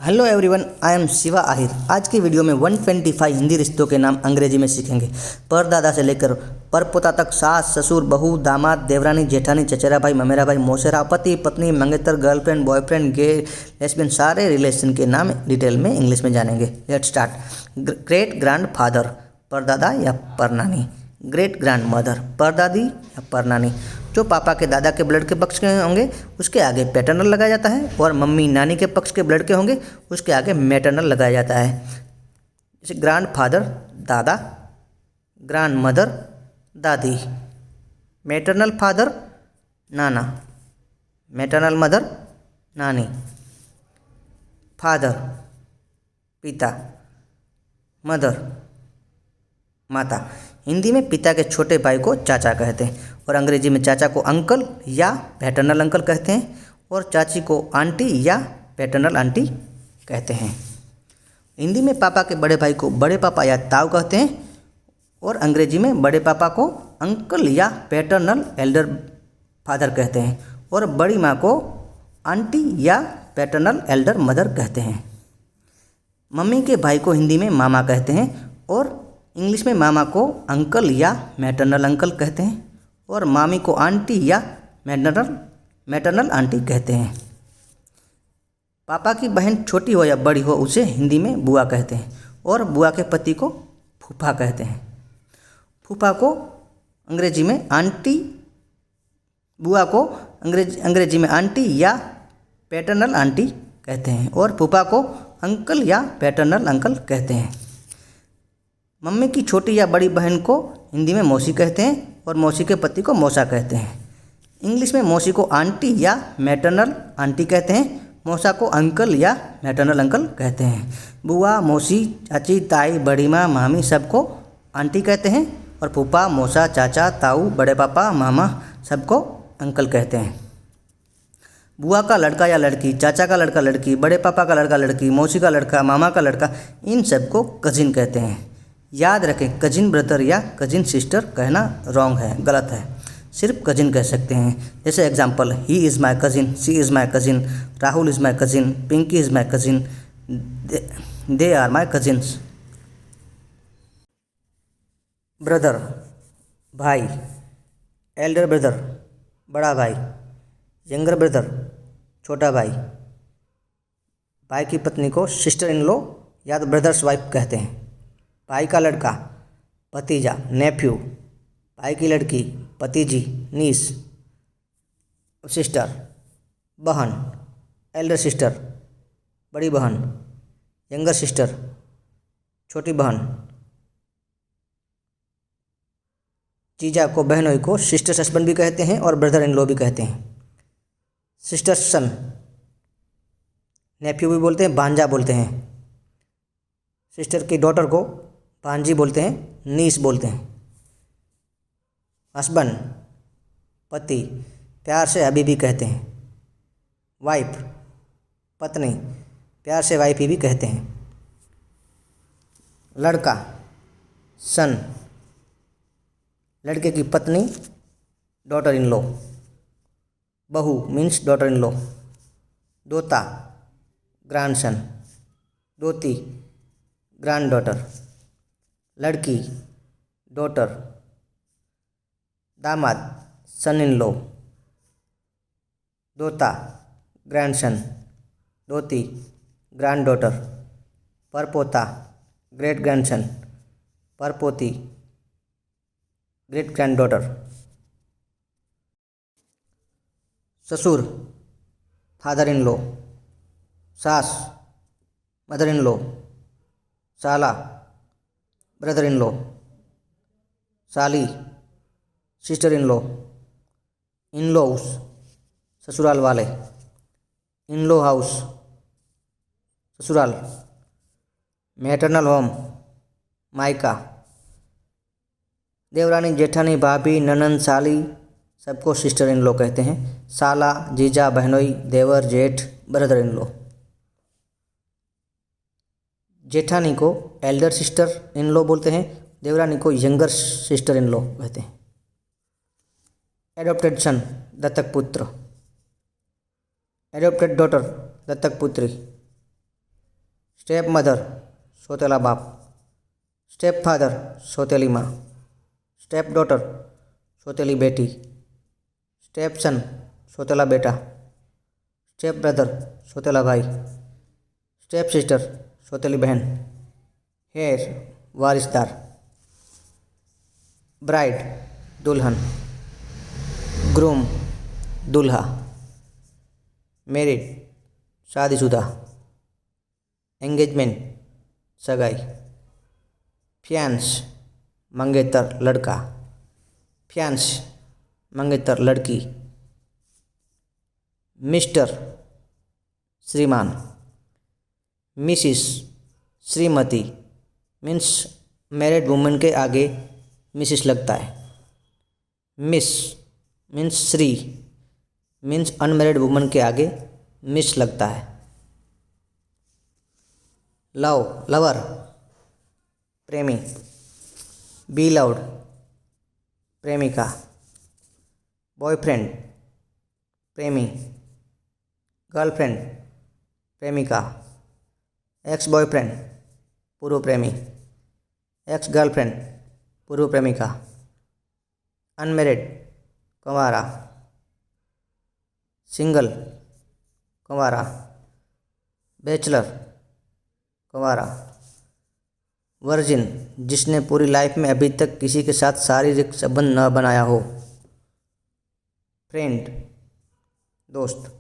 Hello everyone, I am Shiva Ahir. आज की video में 125 हिंदी रिश्तों के नाम अंग्रेजी में सीखेंगे। परदादा से लेकर परपोता तक सास, ससुर, बहू, दामाद, देवरानी, जेठानी, चचेरा भाई, ममेरा भाई, मौसेरा, पति, पत्नी, मंगेतर, गर्लफ्रेंड, बॉयफ्रेंड, गे, लेस्बियन, सारे रिलेशन के नाम डिटेल में इंग्लिश में जानेंगे। Let's start. Great grand father, परदादा या परनानी। ग्रेट ग्रैंड मदर, परदादी या परनानी। जो पापा के दादा के ब्लड के पक्ष के होंगे उसके आगे पैटर्नल लगाया जाता है, और मम्मी नानी के पक्ष के ब्लड के होंगे उसके आगे मैटर्नल लगाया जाता है। जैसे ग्रैंड फादर दादा, ग्रैंड मदर दादी, मैटर्नल फादर नाना, मैटर्नल मदर नानी, फादर पिता, मदर माता। हिंदी में पिता के छोटे भाई को चाचा कहते हैं, और अंग्रेजी में चाचा को अंकल या पैटर्नल अंकल कहते हैं, और चाची को आंटी या पैटर्नल आंटी कहते हैं। हिंदी में पापा के बड़े भाई को बड़े पापा या ताऊ कहते हैं, और अंग्रेजी में बड़े पापा को अंकल या पैटर्नल एल्डर फादर कहते हैं, और बड़ी माँ को आंटी या पैटर्नल एल्डर मदर कहते हैं। मम्मी के भाई को हिंदी में मामा कहते हैं, और इंग्लिश में मामा को अंकल या मैटरनल अंकल कहते हैं, और मामी को आंटी या मैटरनल आंटी कहते हैं। पापा की बहन छोटी हो या बड़ी हो उसे हिंदी में बुआ कहते हैं, और बुआ के पति को फूफा कहते हैं। फूफा को अंग्रेजी में आंटी, बुआ को अंग्रेजी में आंटी या पैटर्नल आंटी कहते हैं, और फूफा को अंकल या पैटर्नल अंकल कहते हैं। मम्मी की छोटी या बड़ी बहन को हिंदी में मौसी कहते हैं, और मौसी के पति को मौसा कहते हैं। इंग्लिश में मौसी को आंटी या मैटरनल आंटी कहते हैं, मौसा को अंकल या मैटरनल अंकल कहते हैं। बुआ, मौसी, चाची, ताई, बड़ी माँ, मामी सबको आंटी कहते हैं, और फूफा, मौसा, चाचा, ताऊ, बड़े पापा, मामा सबको अंकल कहते हैं। बुआ का लड़का या लड़की, चाचा का लड़का लड़की, बड़े पापा का लड़का लड़की, मौसी का लड़का, मामा का लड़का, इन सबको कजिन कहते हैं। याद रखें, कजिन ब्रदर या कजिन सिस्टर कहना रॉन्ग है, गलत है। सिर्फ कजिन कह सकते हैं। जैसे example, he is my cousin, she is my cousin, Rahul is my cousin, Pinky is my cousin, they are my cousins. Brother भाई, एल्डर ब्रदर बड़ा भाई, यंगर ब्रदर छोटा भाई। भाई की पत्नी को सिस्टर इन लॉ या तो ब्रदर्स वाइफ कहते हैं। भाई का लड़का भतीजा, नेफ्यू। भाई की लड़की भतीजी, नीस। सिस्टर बहन, एल्डर सिस्टर बड़ी बहन, यंगर सिस्टर छोटी बहन। जीजा को, बहनोई को सिस्टर हस्बैंड भी कहते हैं, और ब्रदर इन लॉ भी कहते हैं। सिस्टर सन, नेफ्यू भी बोलते हैं, भांजा बोलते हैं। सिस्टर की डॉटर को भांजी बोलते हैं, नीस बोलते हैं। हस्बैंड पति, प्यार से हबीबी कहते हैं। वाइफ पत्नी, प्यार से वाइफी भी कहते हैं। लड़का सन, लड़के की पत्नी डॉटर इन लॉ। बहू मीन्स डॉटर इन लॉ। दोता ग्रैंडसन, दोती ग्रैंड डॉटर। लड़की डॉटर। दामाद सन इन लॉ। दोता ग्रैंडसन, दोती ग्रैंड डॉटर। परपोता ग्रेट ग्रैंडसन, परपोती ग्रेट ग्रैंड डॉटर। ससुर फादर इन लॉ। सास मदर इन लॉ। साला ब्रदर इन लॉ। साली sister in law. In laws ससुराल वाले। इन लॉ हाउस ससुराल। मैटरनल होम मायका। देवरानी, जेठानी, भाभी, ननंद, साली सबको सिस्टर इन लॉ कहते हैं। साला, जीजा, बहनोई, देवर, जेठ, ब्रदर इन लॉ। जेठानी को एल्डर सिस्टर इन लॉ बोलते हैं, देवरानी को यंगर सिस्टर इन लॉ कहते हैं। एडॉप्टेड सन दत्तक पुत्र। एडॉप्टेड डॉटर दत्तक पुत्री। स्टेप मदर सौतेला बाप, स्टेप फादर सौतेली माँ, स्टेप डॉटर सौतेली बेटी, स्टेप सन सौतेला बेटा, स्टेप ब्रदर सौतेला भाई, स्टेप सिस्टर सौतेली बहन, हेयर वारिसदार, ब्राइड दुल्हन, ग्रूम दूल्हा, मैरिड शादीशुदा, एंगेजमेंट सगाई, फियांस मंगेतर लड़का, फियांस मंगेतर लड़की, मिस्टर श्रीमान, Mrs Shrimati means married women के आगे मिसिस लगता है, miss means Shri means unmarried woman के आगे मिस लगता है। लव लवर प्रेमी, बी लव्ड प्रेमिका, बॉयफ्रेंड प्रेमी, गर्लफ्रेंड प्रेमिका, एक्स बॉयफ्रेंड पूर्व प्रेमी, एक्स गर्लफ्रेंड पूर्व प्रेमिका, अनमैरिड कंवारा, सिंगल कंवारा, बैचलर कंवारा, वर्जिन जिसने पूरी लाइफ में अभी तक किसी के साथ शारीरिक संबंध न बनाया हो, फ्रेंड दोस्त,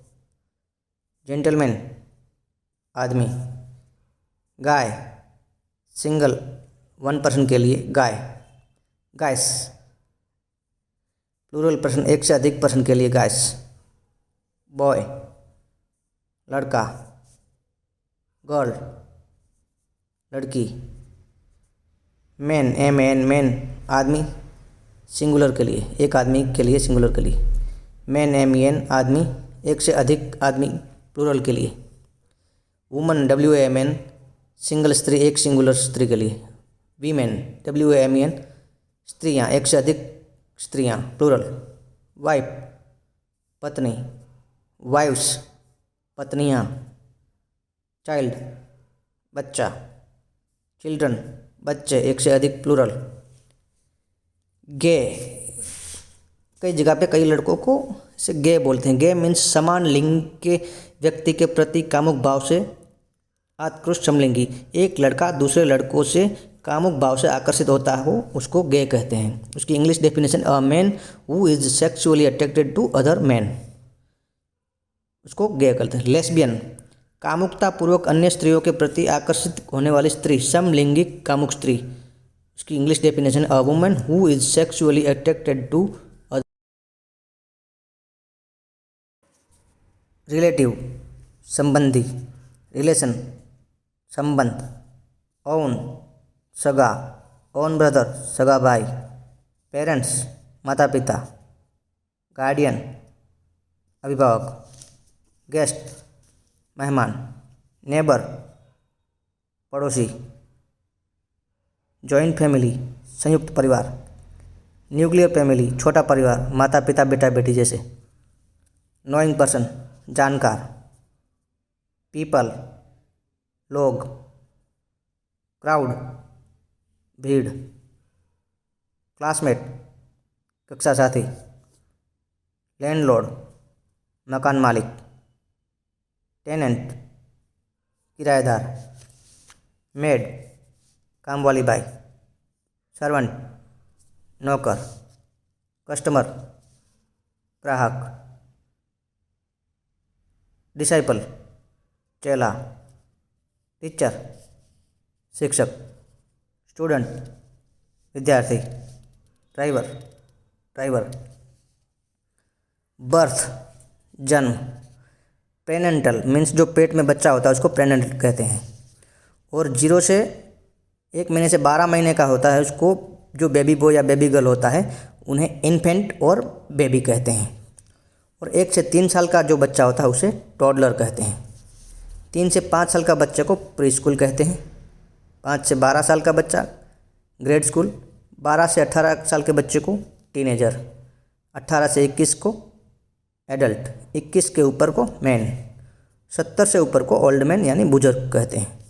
जेंटलमैन आदमी, गाय सिंगल वन पर्सन के लिए गाय, गाइस प्लूरल पर्सन एक से अधिक पर्सन के लिए गाइस, बॉय लड़का, गर्ल लड़की, मैन मैन आदमी सिंगुलर के लिए एक आदमी के लिए सिंगुलर के लिए, मैन आदमी एक से अधिक आदमी प्लूरल के लिए, वुमन WAMN सिंगल स्त्री एक सिंगुलर स्त्री के लिए, वीमेन WAMEN स्त्रियां एक से अधिक स्त्रियां प्लूरल, वाइफ पत्नी, वाइफ्स पत्नियां, चाइल्ड बच्चा, चिल्ड्रन बच्चे एक से अधिक प्लूरल, गे कई जगह पे कई लड़कों को इसे गे बोलते हैं। गे मीन्स समान लिंग के व्यक्ति के प्रति कामुक भाव से आत्कृष्ट समलिंगी, एक लड़का दूसरे लड़कों से कामुक भाव से आकर्षित होता हो उसको गे कहते हैं। उसकी English definition a man who is sexually attracted to other man, उसको गे कहते हैं। लेस्बियन कामुकता पूर्वक अन्य स्त्रियों के प्रति आकर्षित होने वाली स्त्री, समलैंगिक कामुक स्त्री, उसकी English definition a woman who is sexually attracted to other. Relative संबंधी, रिलेशन संबंध, ओन सगा, ओन ब्रदर सगा भाई, पेरेंट्स माता पिता, गार्डियन अभिभावक, गेस्ट मेहमान, नेबर पड़ोसी, जॉइंट फैमिली संयुक्त परिवार, न्यूक्लियर फैमिली छोटा परिवार माता पिता बेटा बेटी जैसे, नोइंग पर्सन जानकार, पीपल लोग, क्राउड भीड़, क्लासमेट कक्षा साथी, लैंडलॉर्ड मकान मालिक, टेनेंट किराएदार, मेड काम वाली बाई, सर्वेंट नौकर, कस्टमर ग्राहक, डिसाइपल चेला, टीचर शिक्षक, स्टूडेंट विद्यार्थी, ड्राइवर, बर्थ जन्म, प्रेनेंटल मीन्स जो पेट में बच्चा होता है उसको प्रेनेंटल कहते हैं, और 0 से 1 महीने से 12 महीने का होता है उसको जो बेबी बॉय या बेबी गर्ल होता है उन्हें इन्फेंट और बेबी कहते हैं, और 1 से 3 साल का जो बच्चा होता है उसे टॉडलर कहते हैं, 3 से 5 साल का बच्चे को प्री स्कूल कहते हैं, 5 से 12 साल का बच्चा ग्रेड स्कूल, 12 से 18 साल के बच्चे को टीनेजर, 18 से 21 को एडल्ट, 21 के ऊपर को मैन, 70 से ऊपर को ओल्ड मैन यानी बुजुर्ग कहते हैं।